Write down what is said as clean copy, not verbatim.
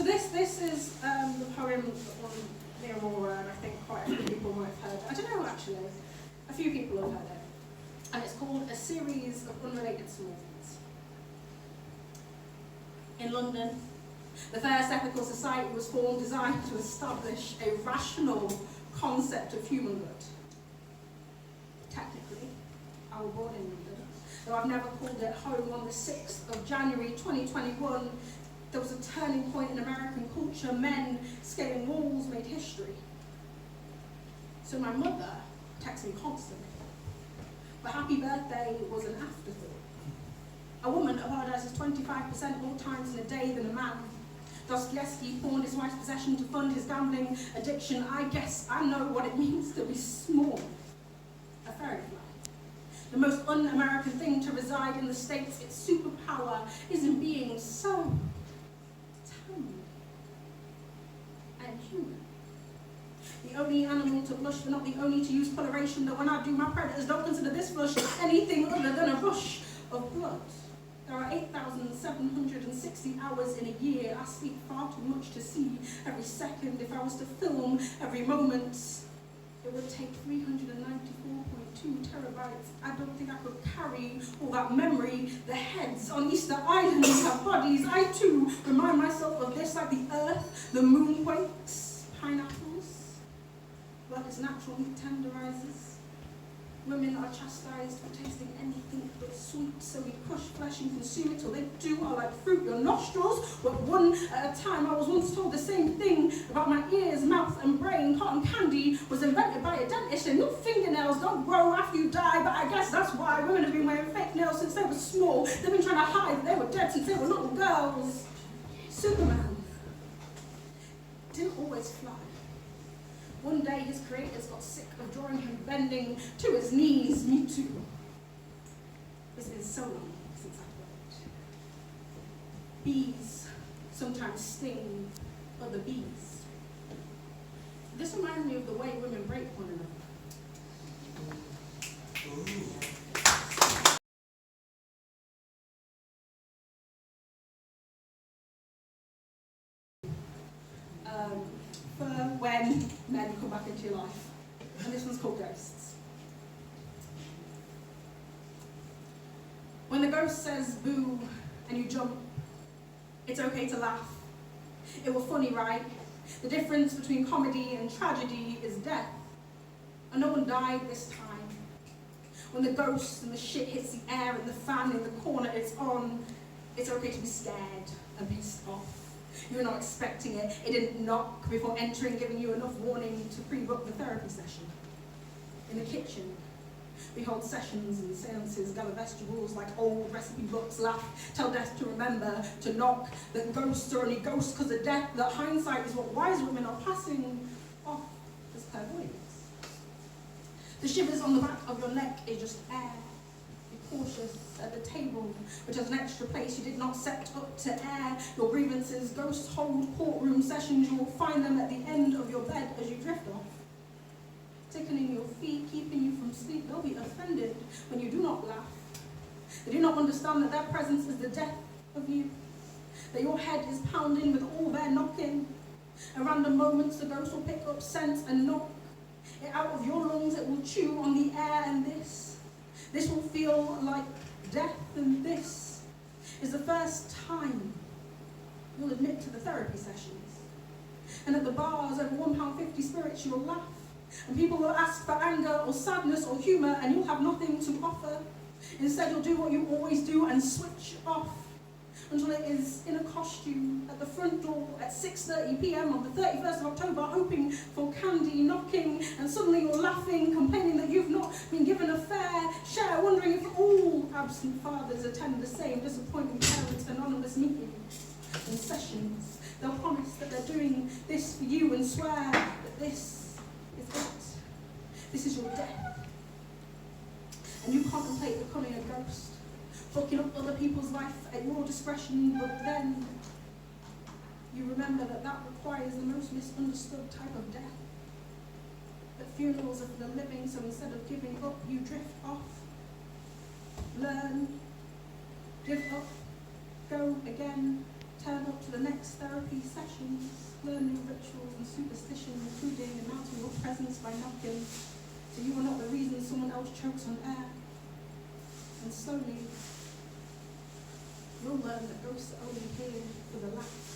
So this is the poem on the Aurora, and I think quite a few people might have heard it. I don't know actually, a few people have heard it. And it's called A Series of Unrelated Small Things. In London, the first ethical society was formed designed to establish a rational concept of human good. Technically, I was born in London, though I've never called it home. On the 6th of January 2021, there was a turning point in American culture. Men scaling walls made history. So my mother texted me constantly, but happy birthday was an afterthought. A woman apologizes 25% more times in a day than a man. Dostoevsky pawned his wife's possession to fund his gambling addiction. I guess I know what it means to be small. A fairy fly. The most un-American thing to reside in the States, its superpower is in being so tiny and human. The only animal to blush, but not the only to use coloration, that when I do, my predators don't consider this blush anything other than a rush of blood. There are 8,760 hours in a year. I speak far too much to see every second. If I was to film every moment, it would take 394.2 terabytes. I don't think I could carry all that memory. The heads on Easter Island have bodies. I too remind myself of this, like the earth, the moon quakes, pineapples, blood is natural, meat tenderizes. Women are chastised for tasting anything but sweet, so we crush flesh and consume it till they too are like fruit. Your nostrils work one at a time. I was once told the same thing about my ears, mouth and brain. Cotton candy was invented by a dentist, and your fingernails don't grow after you die, but I guess that's why women have been wearing fake nails since they were small. They've been trying to hide that they were dead since they were little girls. Superman didn't always fly. One day his creators got sick of drawing him bending to his knees. Me too. It's been so long since I've worked. Bees sometimes sting other bees. This reminds me of the way women break one another. For when men come back into your life. And this one's called Ghosts. When the ghost says boo and you jump, it's okay to laugh. It was funny, right? The difference between comedy and tragedy is death. And no one died this time. When the ghost and the shit hits the air and the fan in the corner it's on, it's okay to be scared and pissed off. You're not expecting it. It didn't knock before entering, giving you enough warning to pre-book the therapy session. In the kitchen, we hold sessions and seances, gather vegetables like old recipe books, laugh, tell death to remember, to knock, that ghosts are only ghosts because of death, that hindsight is what wise women are passing off as clairvoyance. The shivers on the back of your neck is just air. Be cautious at the table, which has an extra place you did not set up to air your grievances. Ghosts hold courtroom sessions. You will find them at the end of your bed as you drift off, ticketing your feet, keeping you from sleep. They'll be offended when you do not laugh. They do not understand that their presence is the death of you, that your head is pounding with all their knocking. At random moments, the ghost will pick up scent and knock it out of your lungs. It will chew on the air, and this will feel like death, and this is the first time you'll admit to the therapy sessions. And at the bars, over £1.50 spirits, you'll laugh. And people will ask for anger or sadness or humour, and you'll have nothing to offer. Instead, you'll do what you always do and switch off until it is in a costume at the front door at 6:30 p.m. on the 31st of October, hoping for candy, knocking, and suddenly you're laughing, complaining that you've not been given a fair share, wondering if all absent fathers attend the same disappointing parents' anonymous meetings and sessions. They'll promise that they're doing this for you and swear that this is it. This is your death. And you contemplate becoming a ghost, fucking up other people's life at your discretion, but then you remember that that requires the most misunderstood type of death. That funerals are for the living, so instead of giving up, you drift off. Learn, drift up, go again, turn up to the next therapy sessions, learn new rituals and superstitions, including announcing your presence by knocking, so you are not the reason someone else chokes on air. And slowly, you'll learn that ghosts are only here for the laughs.